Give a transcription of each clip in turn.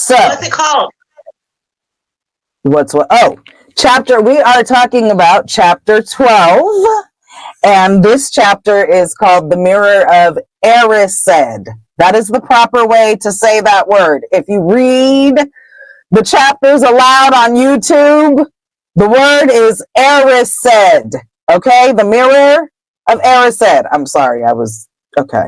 So, what's it called? Chapter, we are talking about chapter 12, and this chapter is called The Mirror of Erised. That is the proper way to say that word. If you read the chapters aloud on YouTube, the word is Erised. Okay? The Mirror of Erised. I'm sorry, okay.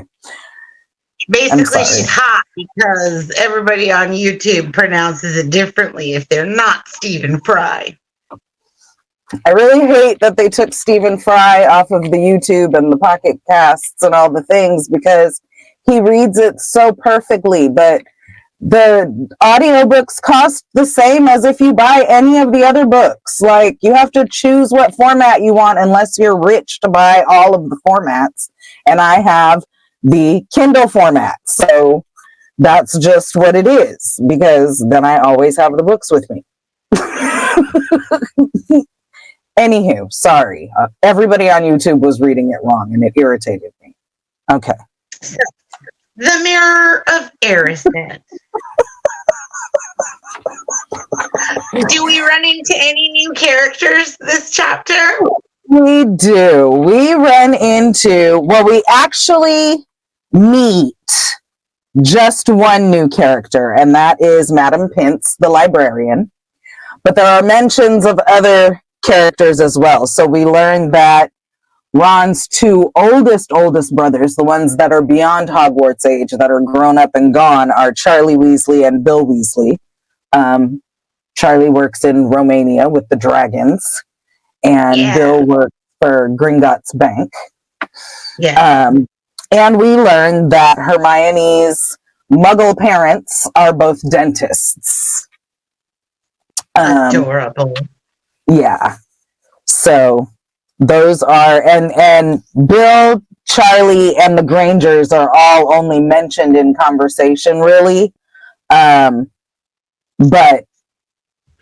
Basically, she's hot because everybody on YouTube pronounces it differently if they're not Stephen Fry. I really hate that they took Stephen Fry off of the YouTube and the Pocket Casts and all the things because he reads it so perfectly, but the audiobooks cost the same as if you buy any of the other books. Like, you have to choose what format you want unless you're rich to buy all of the formats. And I have the Kindle format. So that's just what it is, because then I always have the books with me. Anywho, sorry. Everybody on YouTube was reading it wrong and it irritated me. Okay. So, The Mirror of Erised. Do we run into any new characters this chapter? We do. We we actually meet just one new character, and that is Madam Pince, the librarian. But there are mentions of other characters as well. So we learned that Ron's two oldest brothers, the ones that are beyond Hogwarts age, that are grown up and gone, are Charlie Weasley and Bill Weasley. Charlie works in Romania with the dragons, and Bill works for Gringotts Bank. Yeah. And we learned that Hermione's Muggle parents are both dentists. Adorable. Yeah. So those are, and Bill, Charlie, and the Grangers are all only mentioned in conversation, really. But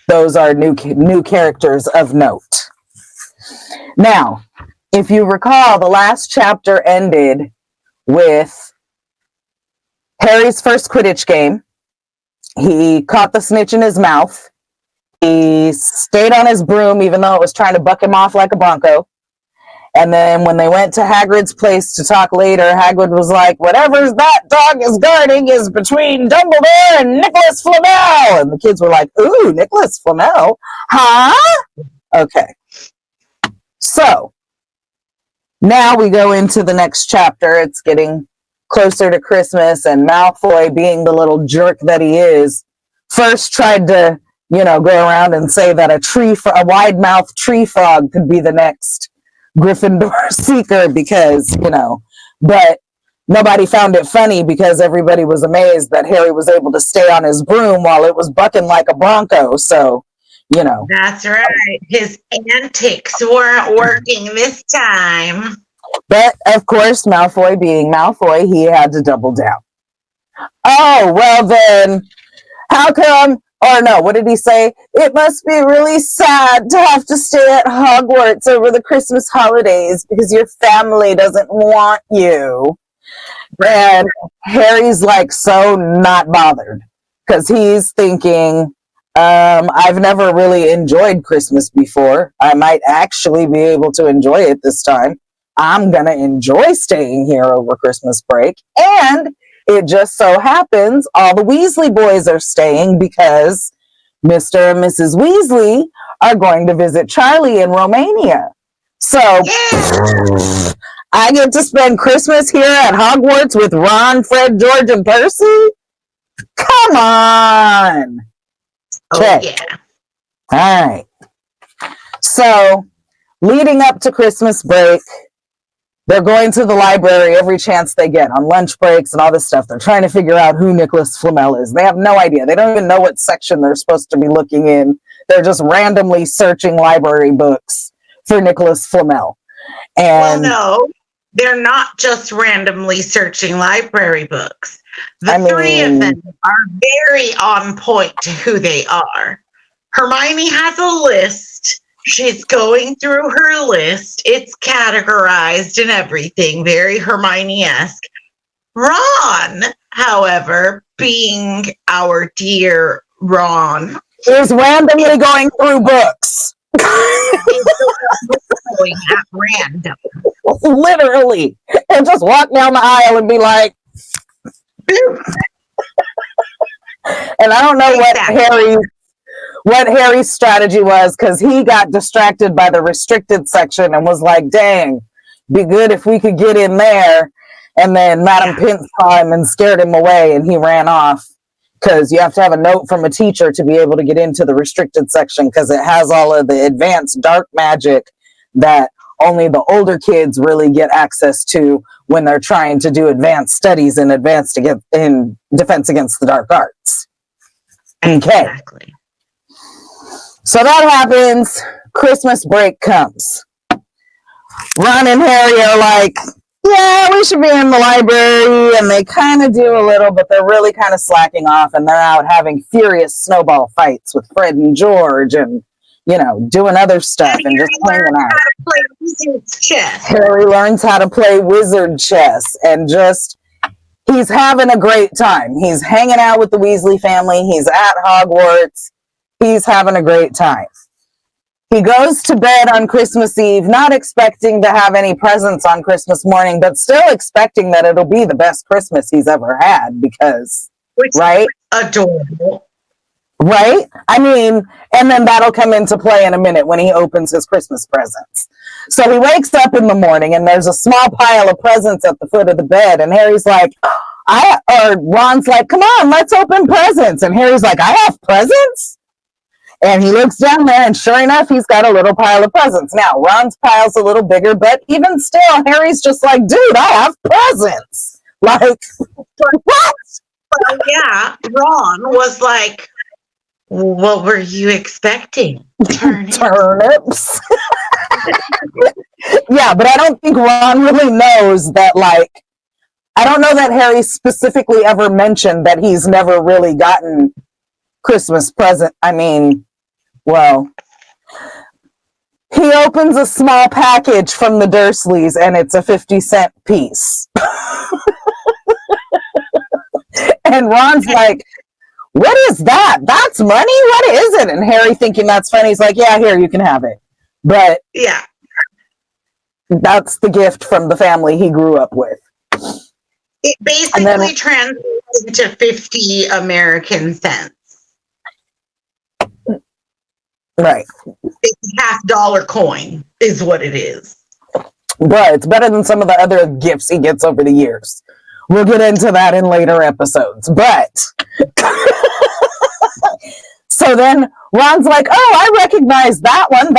those are new characters of note. Now, if you recall, the last chapter ended with Harry's first Quidditch game. He caught the snitch in his mouth. He stayed on his broom, even though it was trying to buck him off like a bronco. And then when they went to Hagrid's place to talk later, Hagrid was like, whatever that dog is guarding is between Dumbledore and Nicholas Flamel. And the kids were like, ooh, Nicholas Flamel? Huh? Okay. So, now we go into the next chapter. It's getting closer to Christmas, and Malfoy, being the little jerk that he is, first tried to, go around and say that a wide-mouthed tree frog could be the next Gryffindor seeker because, but nobody found it funny because everybody was amazed that Harry was able to stay on his broom while it was bucking like a bronco. So, That's right. His antics weren't working this time. But, of course, Malfoy being Malfoy, he had to double down. Oh, well then, how come, or no, what did he say? It must be really sad to have to stay at Hogwarts over the Christmas holidays because your family doesn't want you. And Harry's like so not bothered because he's thinking, I've never really enjoyed Christmas before. I might actually be able to enjoy it this time. I'm going to enjoy staying here over Christmas break. And it just so happens all the Weasley boys are staying because Mr. and Mrs. Weasley are going to visit Charlie in Romania. So I get to spend Christmas here at Hogwarts with Ron, Fred, George, and Percy? Come on. Okay. Oh, yeah. All right. So leading up to Christmas break, they're going to the library every chance they get on lunch breaks and all this stuff. They're trying to figure out who Nicholas Flamel is. They have no idea. They don't even know what section they're supposed to be looking in. They're just randomly searching library books for Nicholas Flamel. And no, they're not just randomly searching library books. The three of them are very on point to who they are. Hermione has a list. She's going through her list. It's categorized and everything, very Hermione-esque. Ron, however, being our dear Ron, is randomly going through books. going at random. Literally. And just walk down the aisle and be like, and I don't know what Harry's strategy was, because he got distracted by the restricted section and was like, dang, be good if we could get in there. And then Madam Pince saw him and scared him away, and he ran off, because you have to have a note from a teacher to be able to get into the restricted section, because it has all of the advanced dark magic that only the older kids really get access to when they're trying to do advanced studies in defense against the dark arts. Okay. Exactly. So that happens. Christmas break comes. Ron and Harry are like, yeah, we should be in the library. And they kind of do a little, but they're really kind of slacking off. And they're out having furious snowball fights with Fred and George and, doing other stuff and just hanging out. Harry learns how to play wizard chess and he's having a great time. He's hanging out with the Weasley family. He's at Hogwarts. He's having a great time. He goes to bed on Christmas Eve, not expecting to have any presents on Christmas morning, but still expecting that it'll be the best Christmas he's ever had because, right? Adorable. Right? I mean, and then that'll come into play in a minute when he opens his Christmas presents. So he wakes up in the morning and there's a small pile of presents at the foot of the bed. And Harry's like, Ron's like, come on, let's open presents. And Harry's like, I have presents? And he looks down there and sure enough, he's got a little pile of presents. Now, Ron's pile's a little bigger, but even still, Harry's just like, dude, I have presents. Like, what? Well, yeah, Ron was like, what were you expecting? Turnips. Yeah, but I don't think Ron really knows that, I don't know that Harry specifically ever mentioned that he's never really gotten Christmas present. I mean, well, he opens a small package from the Dursleys and it's a 50-cent piece. And Ron's like, what is that? That's money? What is it? And Harry, thinking that's funny, he's like, yeah, here, you can have it. But yeah, that's the gift from the family he grew up with. It basically translates into 50 American cents. Right. It's $50 coin is what it is. But it's better than some of the other gifts he gets over the years. We'll get into that in later episodes. But so then Ron's like, oh, I recognize that one.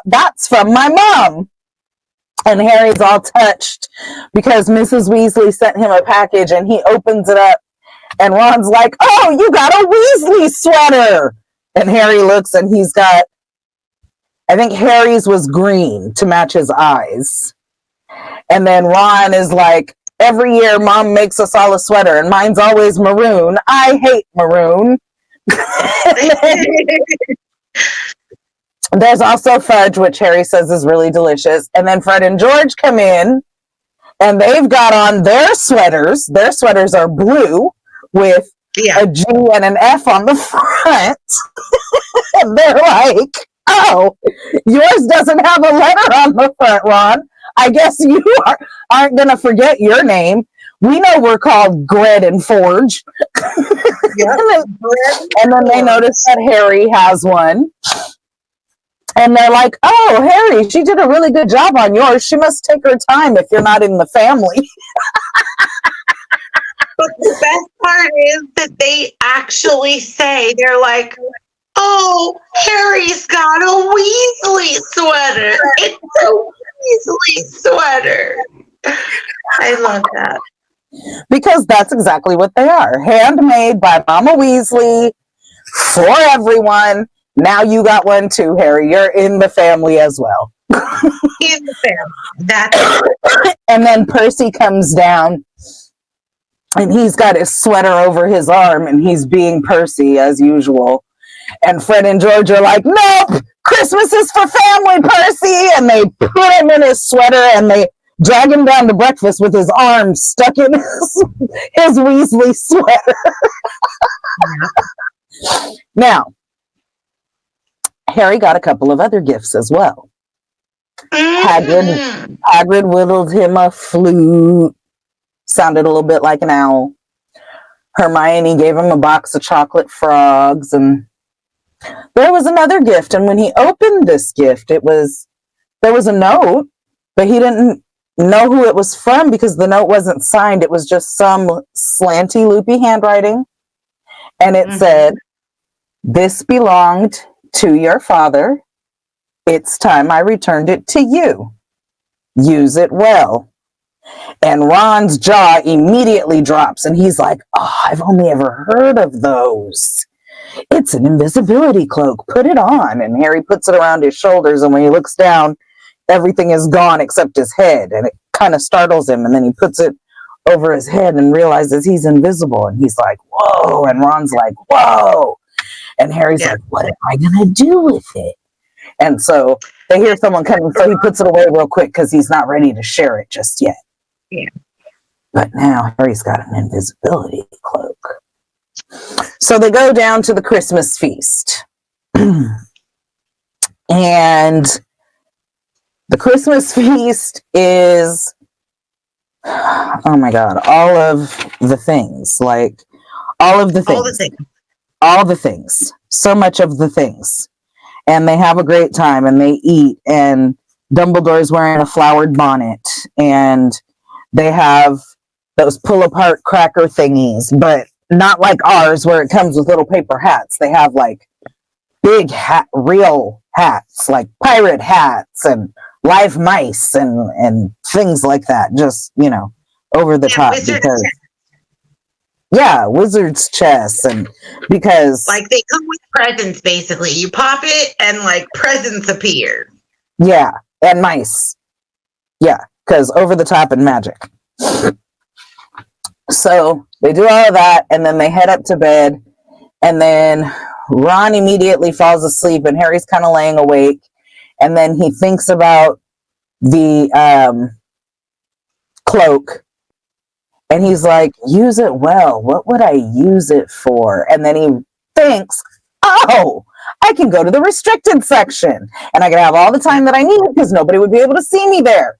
That's from my mom. And Harry's all touched because Mrs. Weasley sent him a package and he opens it up and Ron's like, oh, you got a Weasley sweater. And Harry looks and he's got, I think Harry's was green to match his eyes. And then Ron is like, every year mom makes us all a sweater and mine's always maroon. I hate maroon. There's also fudge, which Harry says is really delicious. And then Fred and George come in and they've got on their sweaters. Their sweaters are blue with a G and an F on the front. And they're like, oh, yours doesn't have a letter on the front, Ron. I guess you aren't going to forget your name. We know we're called Gred and Forge. And then they notice that Harry has one. And they're like, oh, Harry, she did a really good job on yours. She must take her time if you're not in the family. But the best part is that they actually say, they're like, oh, Harry's got a Weasley sweater. It's a Weasley sweater. I love that. Because that's exactly what they are. Handmade by Mama Weasley for everyone. Now you got one too, Harry. You're in the family as well. In the family. That's And then Percy comes down and he's got his sweater over his arm and he's being Percy as usual. And Fred and George are like, nope, Christmas is for family, Percy. And they put him in his sweater and they drag him down to breakfast with his arms stuck in his Weasley sweater. Now, Harry got a couple of other gifts as well. Hagrid whittled him a flute. Sounded a little bit like an owl. Hermione gave him a box of chocolate frogs, and there was another gift. And when he opened this gift, there was a note, but he didn't know who it was from because the note wasn't signed. It was just some slanty, loopy handwriting. And it said, "This belonged to your father. It's time I returned it to you. Use it well." And Ron's jaw immediately drops, and he's like, "Oh, I've only ever heard of those. It's an invisibility cloak. Put it on." And Harry puts it around his shoulders, and when he looks down, everything is gone except his head, and it kind of startles him. And then he puts it over his head and realizes he's invisible, and he's like, "Whoa!" And Ron's like, "Whoa!" And Harry's like, "What am I gonna do with it?" And so they hear someone coming, so he puts it away real quick because he's not ready to share it just yet. Yeah. But now Harry's got an invisibility cloak. So they go down to the Christmas feast. And the Christmas feast is, oh my God, all of the things. Like, all of the things. All the things. So much of the things. And they have a great time, and they eat, and Dumbledore's wearing a flowered bonnet, and they have those pull-apart cracker thingies, but not like ours where it comes with little paper hats. They have like big real hats, like pirate hats and live mice and things like that. Just, you know, over the top. Because wizard's chess. And because like they come with presents, basically. You pop it and like presents appear. Yeah, and mice. Yeah, because over the top and magic. So they do all of that, and then they head up to bed, and then Ron immediately falls asleep, and Harry's kind of laying awake, and then he thinks about the cloak, and he's like, "Use it well. What would I use it for?" And then he thinks, "Oh, I can go to the restricted section, and I can have all the time that I need because nobody would be able to see me there."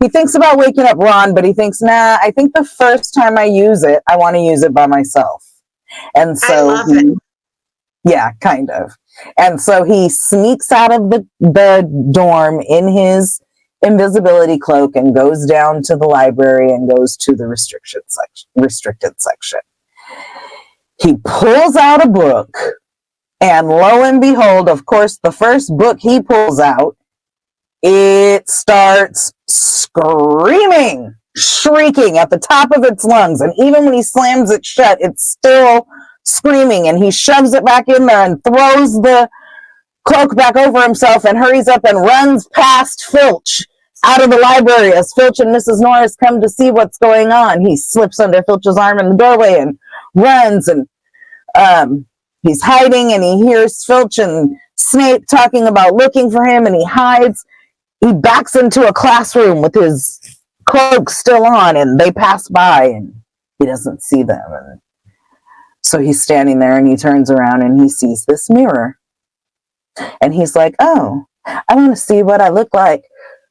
He thinks about waking up Ron, but he thinks, "Nah, I think the first time I use it, I want to use it by myself." And so I love it. Yeah, kind of. And so he sneaks out of the dorm in his invisibility cloak and goes down to the library and goes to the restricted section. He pulls out a book, and lo and behold, of course, the first book he pulls out, it starts screaming, shrieking at the top of its lungs. And even when he slams it shut, it's still screaming. And he shoves it back in there and throws the cloak back over himself and hurries up and runs past Filch out of the library as Filch and Mrs. Norris come to see what's going on. He slips under Filch's arm in the doorway and runs, and he's hiding, and he hears Filch and Snape talking about looking for him, and he hides. He backs into a classroom with his cloak still on, and they pass by, and he doesn't see them. And so he's standing there, and he turns around, and he sees this mirror. And he's like, "Oh, I want to see what I look like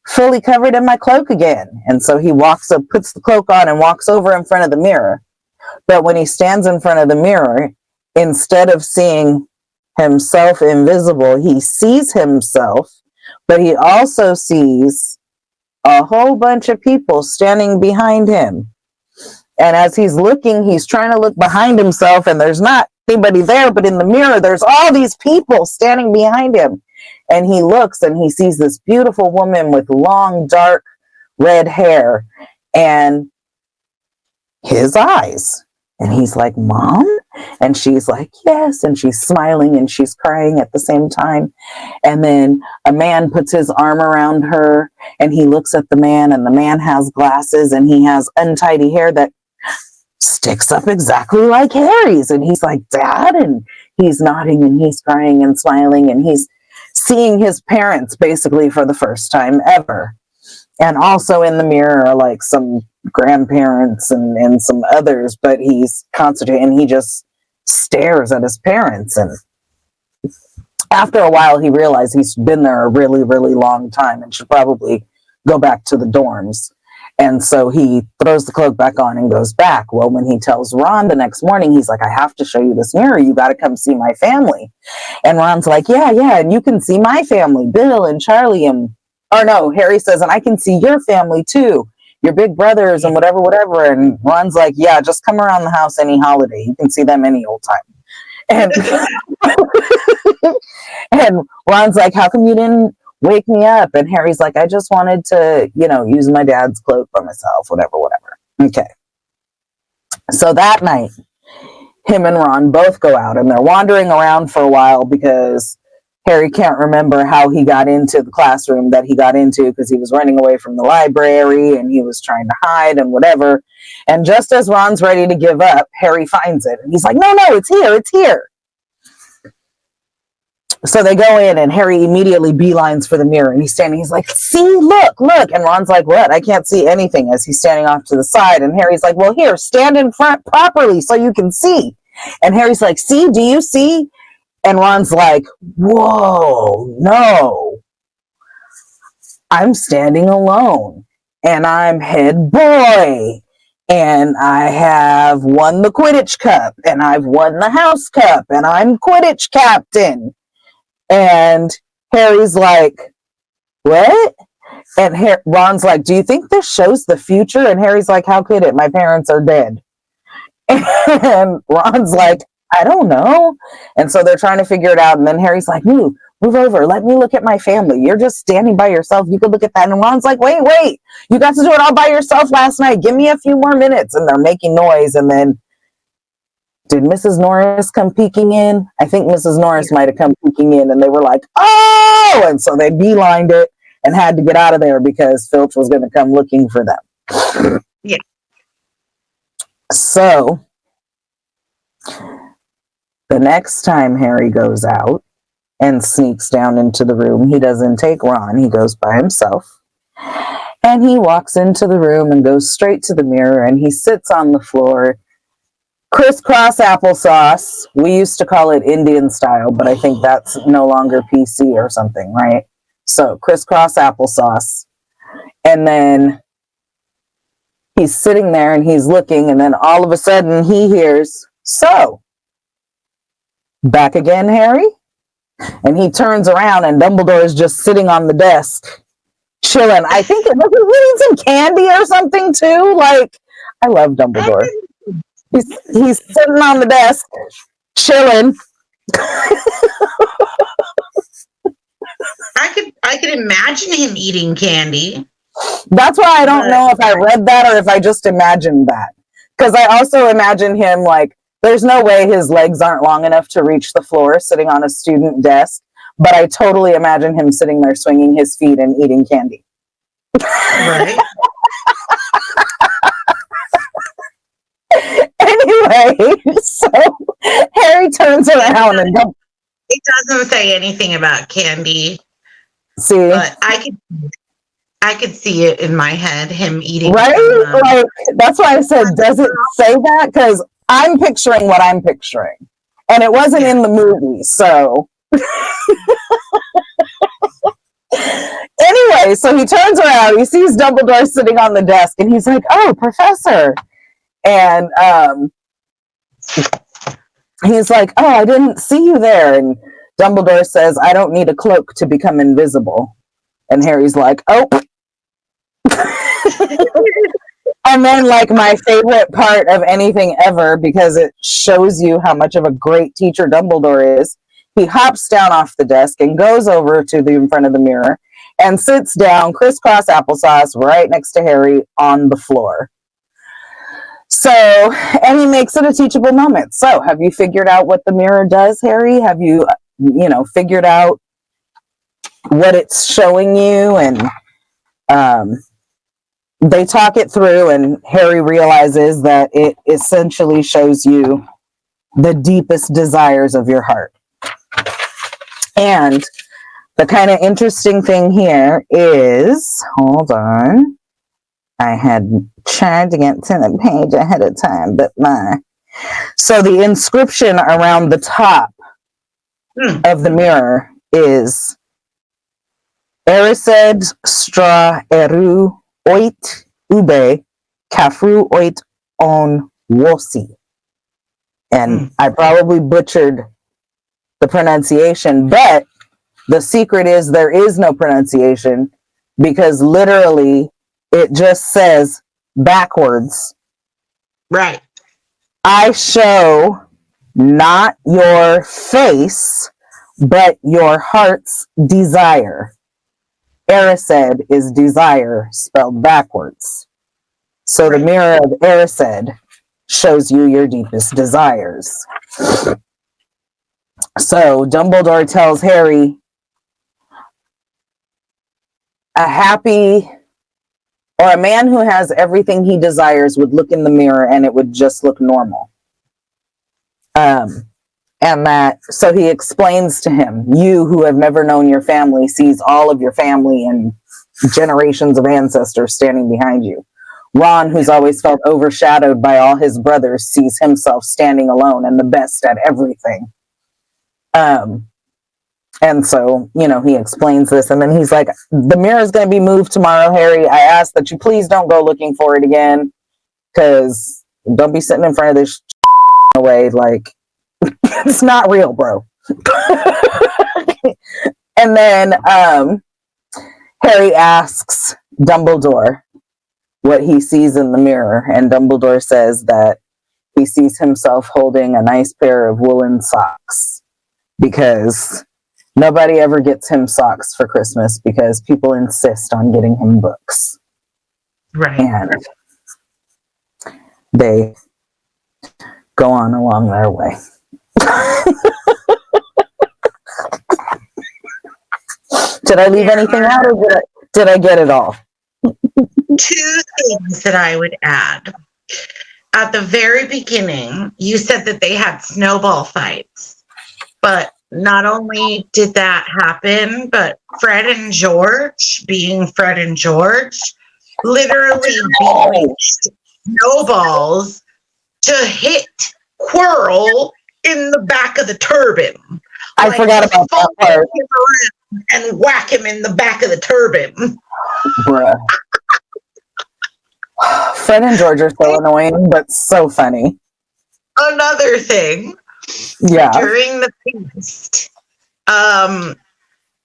fully covered in my cloak again." And so he walks up, puts the cloak on, and walks over in front of the mirror. But when he stands in front of the mirror, instead of seeing himself invisible, he sees himself, but he also sees a whole bunch of people standing behind him. And as he's looking, he's trying to look behind himself, and there's not anybody there, but in the mirror, there's all these people standing behind him. And he looks, and he sees this beautiful woman with long, dark, red hair and his eyes. And he's like, "Mom?" And she's like, "Yes." And she's smiling and she's crying at the same time. And then a man puts his arm around her, and he looks at the man, and the man has glasses, and he has untidy hair that sticks up exactly like Harry's. And he's like, "Dad?" And he's nodding, and he's crying and smiling, and he's seeing his parents basically for the first time ever. And also in the mirror are like some grandparents and some others, but he's concentrating and he just stares at his parents. And after a while, he realized he's been there a really, really long time and should probably go back to the dorms. And so he throws the cloak back on and goes back. Well, when he tells Ron the next morning, he's like, I have to show you this mirror. You got to come see my family. And Ron's like, yeah. And you can see my family, Bill and Charlie. And, or no, Harry says, and I can see your family too, your big brothers and whatever. And Ron's like, yeah, just come around the house any holiday. You can see them any old time. And, and Ron's like, how come you didn't wake me up? And Harry's like, I just wanted to, use my dad's cloak by myself, whatever. Okay. So that night, him and Ron both go out and they're wandering around for a while because Harry can't remember how he got into the classroom that he got into because he was running away from the library and he was trying to hide and whatever. And just as Ron's ready to give up, Harry finds it. And he's like, no, it's here. So they go in and Harry immediately beelines for the mirror and he's standing, he's like, see, look. And Ron's like, what? I can't see anything, as he's standing off to the side. And Harry's like, well, here, stand in front properly so you can see. And Harry's like, see, do you see? And Ron's like, whoa, no. I'm standing alone and I'm head boy. And I have won the Quidditch Cup and I've won the House Cup and I'm Quidditch captain. And Harry's like, what? And Ron's like, do you think this shows the future? And Harry's like, how could it? My parents are dead. And Ron's like, I don't know. And so they're trying to figure it out. And then Harry's like, move over. Let me look at my family. You're just standing by yourself. You could look at that. And Ron's like, wait. You got to do it all by yourself last night. Give me a few more minutes. And they're making noise. And then did Mrs. Norris come peeking in? I think Mrs. Norris might have come peeking in. And they were like, oh! And so they beelined it and had to get out of there because Filch was going to come looking for them. Yeah. So the next time Harry goes out and sneaks down into the room, he doesn't take Ron. He goes by himself. And he walks into the room and goes straight to the mirror and he sits on the floor. Crisscross applesauce. We used to call it Indian style, but I think that's no longer PC or something, right? So crisscross applesauce. And then he's sitting there and he's looking, and then all of a sudden he hears, so, back again, Harry? And he turns around and Dumbledore is just sitting on the desk, chilling. I think it was eating some candy or something too. Like, I love Dumbledore. He's sitting on the desk, chilling. I could imagine him eating candy. That's why I don't know if I read that or if I just imagined that. Because I also imagine him like, there's no way his legs aren't long enough to reach the floor sitting on a student desk. But I totally imagine him sitting there swinging his feet and eating candy. Right. Anyway, so Harry turns around and it doesn't say anything about candy. See, but I could see it in my head, him eating. Right? Like, that's why I said, does it say that? Because I'm picturing what I'm picturing. And it wasn't in the movie, so. Anyway, so he turns around, he sees Dumbledore sitting on the desk, and he's like, oh, Professor. And he's like, oh, I didn't see you there. And Dumbledore says, I don't need a cloak to become invisible. And Harry's like, oh. And then, like, my favorite part of anything ever, because it shows you how much of a great teacher Dumbledore is, he hops down off the desk and goes over to the in front of the mirror and sits down, crisscross applesauce, right next to Harry on the floor. So, and he makes it a teachable moment. So, have you figured out what the mirror does, Harry? Have you, figured out what it's showing you? And they talk it through, and Harry realizes that it essentially shows you the deepest desires of your heart. And The kind of interesting thing here is, hold on, I had tried to get to the page ahead of time, but so the inscription around the top of the mirror is Erised stra eru oit ube kafru oit on wosi. And I probably butchered the pronunciation, but the secret is there is no pronunciation because literally it just says backwards. Right. I show not your face, but your heart's desire. Erised is desire spelled backwards. So the mirror of Erised shows you your deepest desires. So Dumbledore tells Harry, a happy or a man who has everything he desires would look in the mirror and it would just look normal. And that, so he explains to him, you who have never known your family sees all of your family and generations of ancestors standing behind you. Ron, who's always felt overshadowed by all his brothers, sees himself standing alone and the best at everything. And so, you know, he explains this and then he's like, the mirror is going to be moved tomorrow, Harry. I ask that you please don't go looking for it again because don't be sitting in front of this away like it's not real, bro. And then Harry asks Dumbledore what he sees in the mirror, and Dumbledore says that he sees himself holding a nice pair of woolen socks because nobody ever gets him socks for Christmas because people insist on getting him books. Right. And they go on along their way. Did I leave anything out or did I get it all? Two things that I would add. At the very beginning, you said that they had snowball fights. But not only did that happen, but Fred and George, being Fred and George, literally used snowballs to hit Quirrell in the back of the turban. I forgot about that part. And whack him in the back of the turban. Bruh. Fred and George are so annoying, but so funny. Another thing. Yeah. During the feast,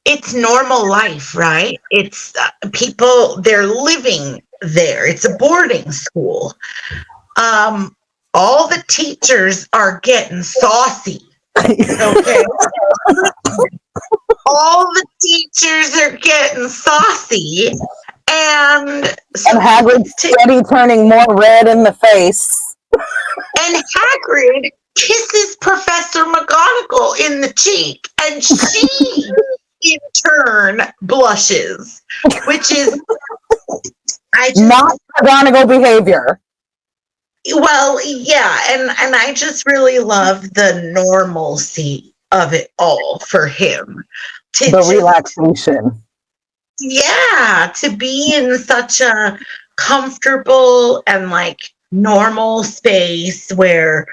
it's normal life, right? It's people, they're living there. It's a boarding school. All the teachers are getting saucy. Okay. All the teachers are getting saucy, and Hagrid's steady turning more red in the face. And Hagrid kisses Professor McGonagall in the cheek, and she, in turn, blushes, which is not McGonagall behavior. Well, yeah, and I just really love the normalcy of it all for him. Relaxation. Yeah, to be in such a comfortable and like normal space where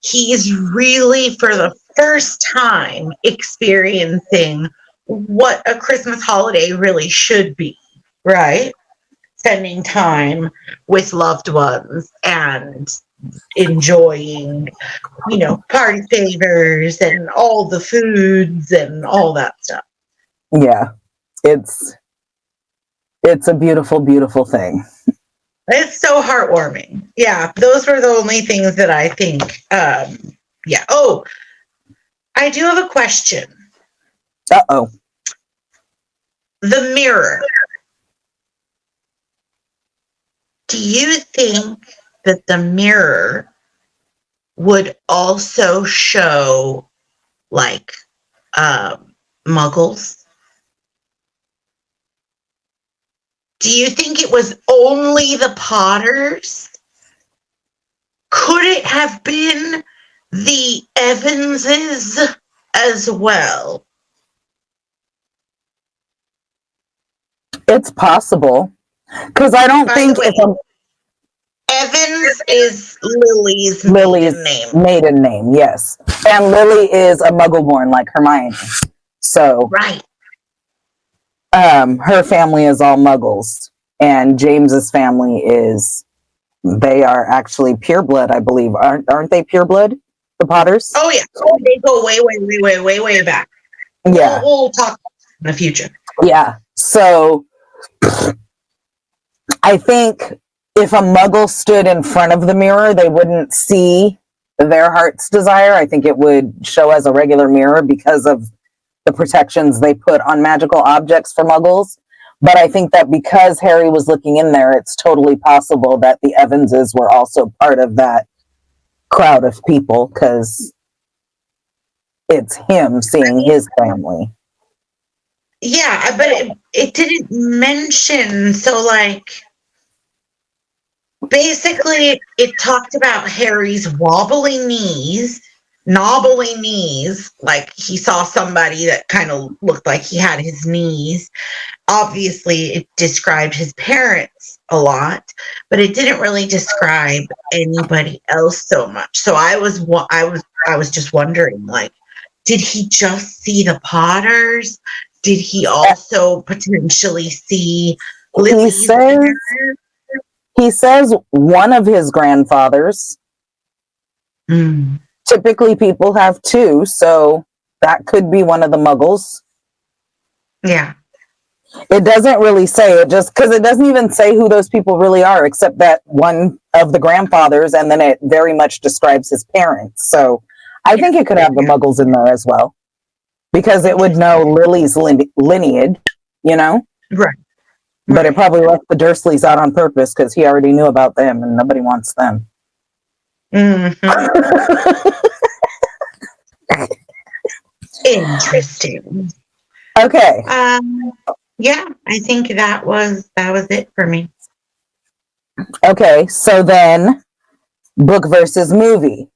he's really for the first time experiencing what a Christmas holiday really should be, right? Spending time with loved ones and enjoying, you know, party favors and all the foods and all that stuff. Yeah, it's a beautiful, beautiful thing. It's so heartwarming. Yeah, those were the only things that I think. Yeah. Oh, I do have a question. Uh-oh. The mirror. Do you think that the mirror would also show like muggles? Do you think it was only the Potters? Could it have been the Evanses as well? It's possible. Because I don't By think the way, if Evans is Lily's Lily's maiden name, yes. And Lily is a muggle born like Hermione. So Right. her family is all muggles. And James's family is, they are actually pureblood, I believe. Aren't they pureblood? The Potters? Oh yeah. They go way back. Yeah. We'll talk in the future. Yeah. So I think if a muggle stood in front of the mirror, they wouldn't see their heart's desire. I think it would show as a regular mirror because of the protections they put on magical objects for muggles. But I think that because Harry was looking in there, it's totally possible that the Evanses were also part of that crowd of people, because it's him seeing his family. Yeah, but it didn't mention, so like basically it talked about Harry's wobbly knees, like he saw somebody that kind of looked like he had his knees. Obviously it described his parents a lot, but it didn't really describe anybody else so much. So I was just wondering, like, did he just see the Potters? Did he also potentially see Lily's parents? He says one of his grandfathers. Typically people have two, so that could be one of the muggles. Yeah. It doesn't really say it, just because it doesn't even say who those people really are, except that one of the grandfathers, and then it very much describes his parents. So I think it could have the muggles in there as well, because it would know Lily's lineage, you know? Right. But it probably left the Dursleys out on purpose because he already knew about them and nobody wants them. Interesting. Okay. Yeah, I think that was it for me. Okay, so then book versus movie.